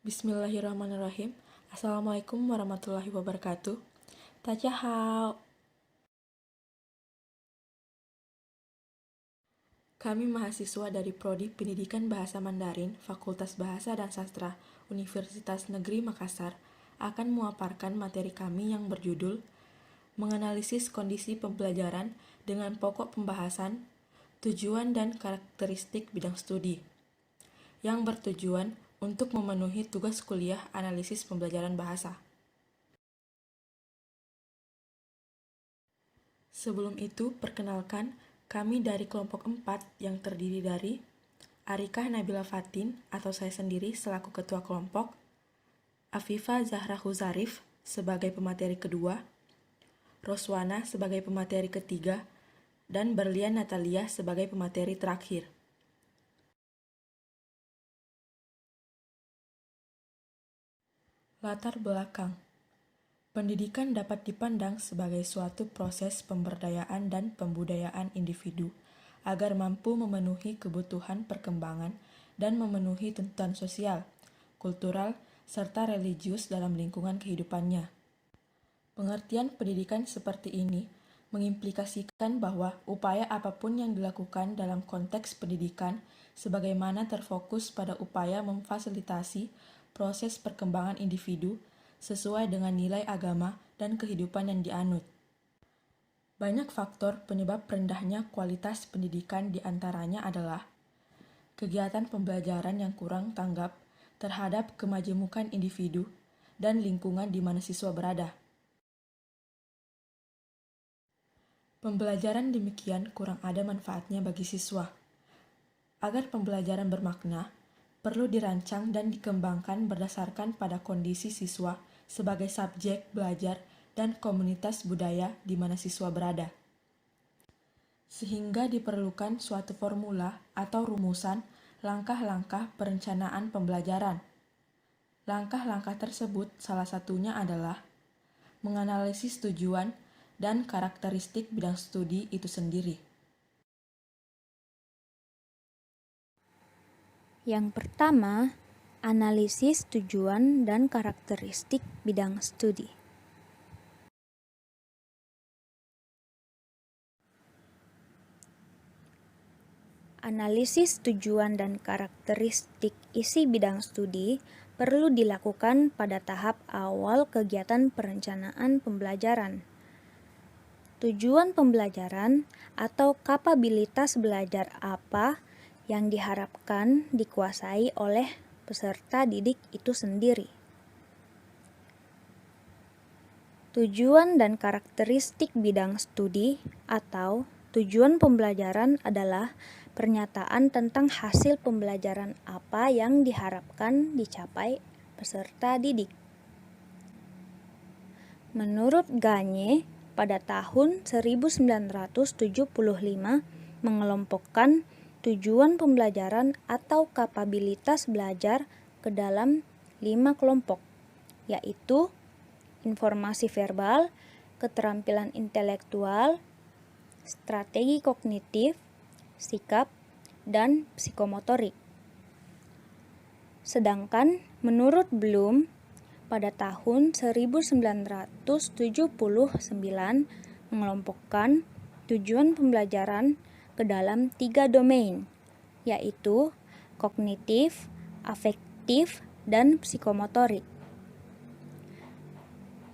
Bismillahirrahmanirrahim. Assalamualaikum warahmatullahi wabarakatuh. Tachahao. Kami mahasiswa dari Prodi Pendidikan Bahasa Mandarin, Fakultas Bahasa dan Sastra, Universitas Negeri Makassar, akan memaparkan materi kami yang berjudul Menganalisis Kondisi Pembelajaran dengan pokok pembahasan, tujuan dan karakteristik bidang studi, yang bertujuan untuk memenuhi tugas kuliah analisis pembelajaran bahasa. Sebelum itu, perkenalkan, kami dari kelompok 4 yang terdiri dari Arikah Nabila Fatin atau saya sendiri selaku ketua kelompok, Afifa Zahra Huzarif sebagai pemateri kedua, Roswana sebagai pemateri ketiga, dan Berlian Natalia sebagai pemateri terakhir. Latar belakang. Pendidikan dapat dipandang sebagai suatu proses pemberdayaan dan pembudayaan individu agar mampu memenuhi kebutuhan perkembangan dan memenuhi tuntutan sosial, kultural, serta religius dalam lingkungan kehidupannya. Pengertian pendidikan seperti ini mengimplikasikan bahwa upaya apapun yang dilakukan dalam konteks pendidikan sebagaimana terfokus pada upaya memfasilitasi proses perkembangan individu sesuai dengan nilai agama dan kehidupan yang dianut. Banyak faktor penyebab rendahnya kualitas pendidikan diantaranya adalah kegiatan pembelajaran yang kurang tanggap terhadap kemajemukan individu dan lingkungan di mana siswa berada. Pembelajaran demikian kurang ada manfaatnya bagi siswa. Agar pembelajaran bermakna, perlu dirancang dan dikembangkan berdasarkan pada kondisi siswa sebagai subjek belajar dan komunitas budaya di mana siswa berada. Sehingga diperlukan suatu formula atau rumusan langkah-langkah perencanaan pembelajaran. Langkah-langkah tersebut salah satunya adalah menganalisis tujuan dan karakteristik bidang studi itu sendiri. Yang pertama, analisis tujuan dan karakteristik bidang studi. Analisis tujuan dan karakteristik isi bidang studi perlu dilakukan pada tahap awal kegiatan perencanaan pembelajaran. Tujuan pembelajaran atau kapabilitas belajar apa yang diharapkan dikuasai oleh peserta didik itu sendiri. Tujuan dan karakteristik bidang studi atau tujuan pembelajaran adalah pernyataan tentang hasil pembelajaran apa yang diharapkan dicapai peserta didik. Menurut Gagne, pada tahun 1975 mengelompokkan tujuan pembelajaran atau kapabilitas belajar ke dalam 5 kelompok, yaitu informasi verbal, keterampilan intelektual, strategi kognitif, sikap, dan psikomotorik. Sedangkan menurut Bloom, pada tahun 1979 mengelompokkan tujuan pembelajaran ke dalam 3 domain, yaitu kognitif, afektif, dan psikomotorik.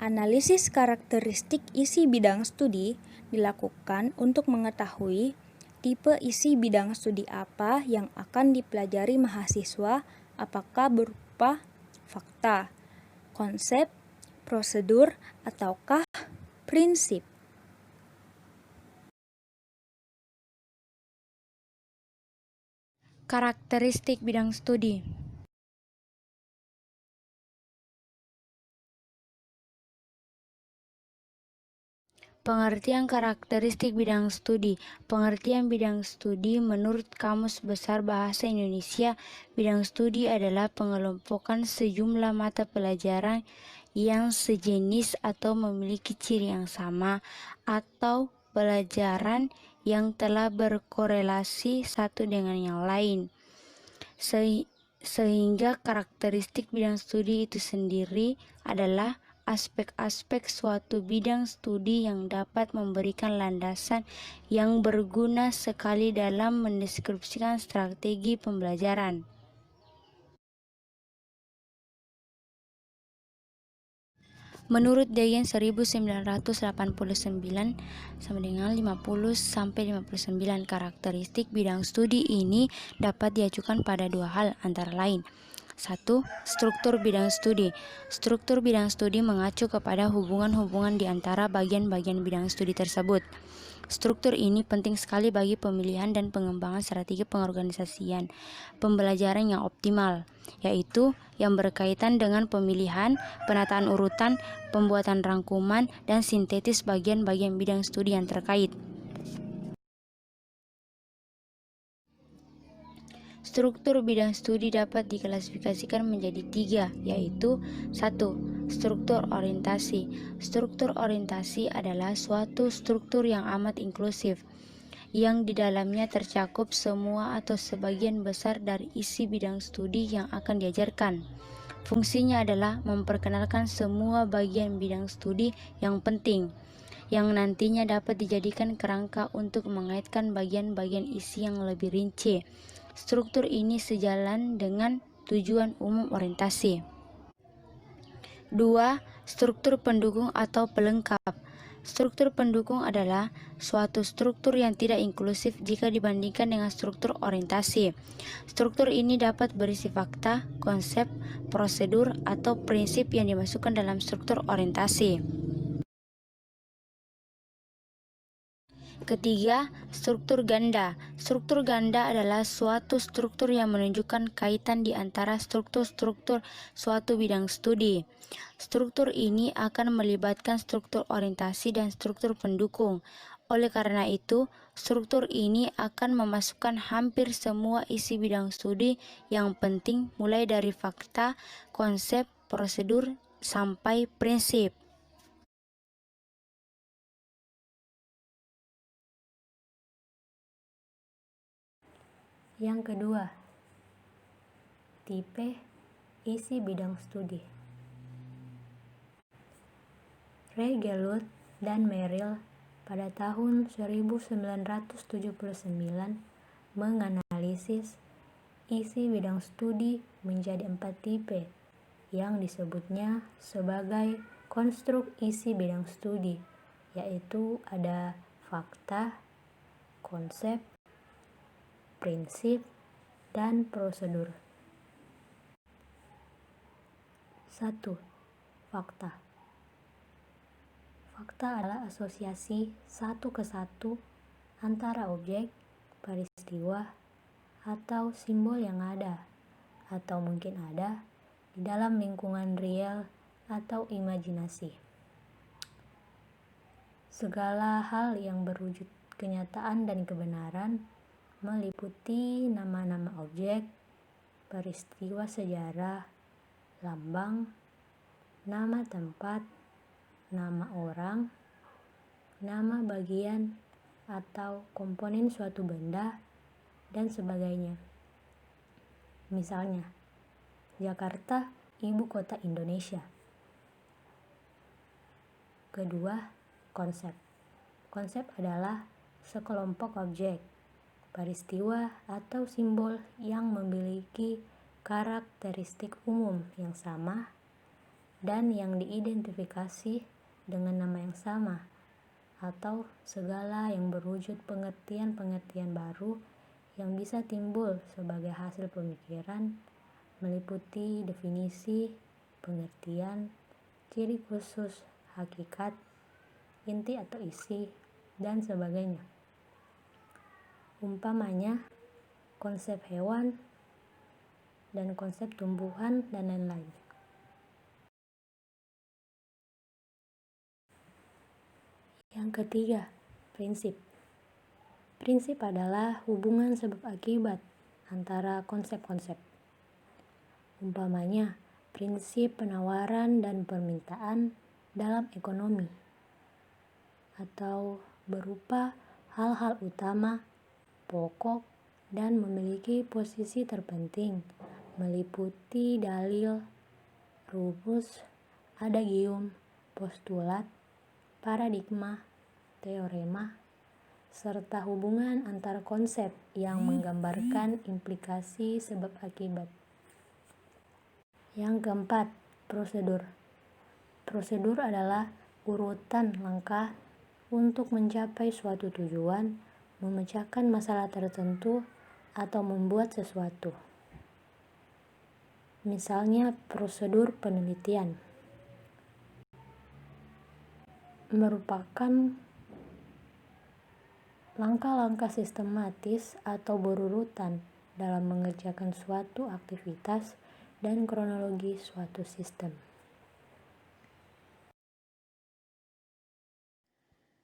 Analisis karakteristik isi bidang studi dilakukan untuk mengetahui tipe isi bidang studi apa yang akan dipelajari mahasiswa, apakah berupa fakta, konsep, prosedur, ataukah prinsip. Karakteristik bidang studi. Pengertian karakteristik bidang studi. Pengertian bidang studi menurut Kamus Besar Bahasa Indonesia, bidang studi adalah pengelompokan sejumlah mata pelajaran yang sejenis atau memiliki ciri yang sama, atau pelajaran yang telah berkorelasi satu dengan yang lain, sehingga karakteristik bidang studi itu sendiri adalah aspek-aspek suatu bidang studi yang dapat memberikan landasan yang berguna sekali dalam mendeskripsikan strategi pembelajaran. Menurut Deyen 1989 sama dengan 50-59, karakteristik bidang studi ini dapat diajukan pada dua hal antara lain. 1. Struktur bidang studi. Struktur bidang studi mengacu kepada hubungan-hubungan di antara bagian-bagian bidang studi tersebut. Struktur ini penting sekali bagi pemilihan dan pengembangan strategi pengorganisasian pembelajaran yang optimal, yaitu yang berkaitan dengan pemilihan, penataan urutan, pembuatan rangkuman, dan sintetis bagian-bagian bidang studi yang terkait. Struktur bidang studi dapat diklasifikasikan menjadi tiga, yaitu 1. Struktur orientasi. Struktur orientasi adalah suatu struktur yang amat inklusif, yang di dalamnya tercakup semua atau sebagian besar dari isi bidang studi yang akan diajarkan. Fungsinya adalah memperkenalkan semua bagian bidang studi yang penting, yang nantinya dapat dijadikan kerangka untuk mengaitkan bagian-bagian isi yang lebih rinci. Struktur ini sejalan dengan tujuan umum orientasi. 2. Struktur pendukung atau pelengkap. Struktur pendukung adalah suatu struktur yang tidak inklusif jika dibandingkan dengan struktur orientasi. Struktur ini dapat berisi fakta, konsep, prosedur, atau prinsip yang dimasukkan dalam struktur orientasi. Ketiga, struktur ganda. Struktur ganda adalah suatu struktur yang menunjukkan kaitan di antara struktur-struktur suatu bidang studi. Struktur ini akan melibatkan struktur orientasi dan struktur pendukung. Oleh karena itu, struktur ini akan memasukkan hampir semua isi bidang studi yang penting, mulai dari fakta, konsep, prosedur, sampai prinsip. Yang kedua, tipe isi bidang studi. Ray Geluth dan Merrill pada tahun 1979 menganalisis isi bidang studi menjadi 4 tipe yang disebutnya sebagai konstruk isi bidang studi, yaitu ada fakta, konsep, prinsip, dan prosedur. 1. Fakta. Fakta adalah asosiasi satu ke satu antara objek, peristiwa, atau simbol yang ada, atau mungkin ada, di dalam lingkungan real atau imajinasi. Segala hal yang berwujud kenyataan dan kebenaran meliputi nama-nama objek, peristiwa sejarah, lambang, nama tempat, nama orang, nama bagian atau komponen suatu benda, dan sebagainya. Misalnya, Jakarta, ibu kota Indonesia. Kedua, konsep. Konsep adalah sekelompok objek, peristiwa, atau simbol yang memiliki karakteristik umum yang sama dan yang diidentifikasi dengan nama yang sama, atau segala yang berwujud pengertian-pengertian baru yang bisa timbul sebagai hasil pemikiran, meliputi definisi, pengertian, ciri khusus, hakikat, inti atau isi, dan sebagainya. Umpamanya, konsep hewan dan konsep tumbuhan dan lain-lain. Yang ketiga, prinsip. Prinsip adalah hubungan sebab akibat antara konsep-konsep. Umpamanya, prinsip penawaran dan permintaan dalam ekonomi, atau berupa hal-hal utama, pokok, dan memiliki posisi terpenting meliputi dalil, rumus, adagium, postulat, paradigma, teorema, serta hubungan antar konsep yang menggambarkan implikasi sebab akibat. Yang keempat, prosedur. Prosedur adalah urutan langkah untuk mencapai suatu tujuan, memecahkan masalah tertentu, atau membuat sesuatu. Misalnya, prosedur penelitian merupakan langkah-langkah sistematis atau berurutan dalam mengerjakan suatu aktivitas dan kronologi suatu sistem.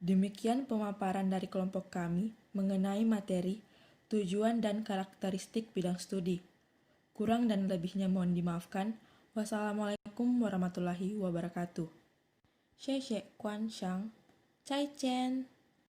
Demikian pemaparan dari kelompok kami mengenai materi, tujuan, dan karakteristik bidang studi. Kurang dan lebihnya mohon dimaafkan. Wassalamualaikum warahmatullahi wabarakatuh. 谢谢观赏，再见。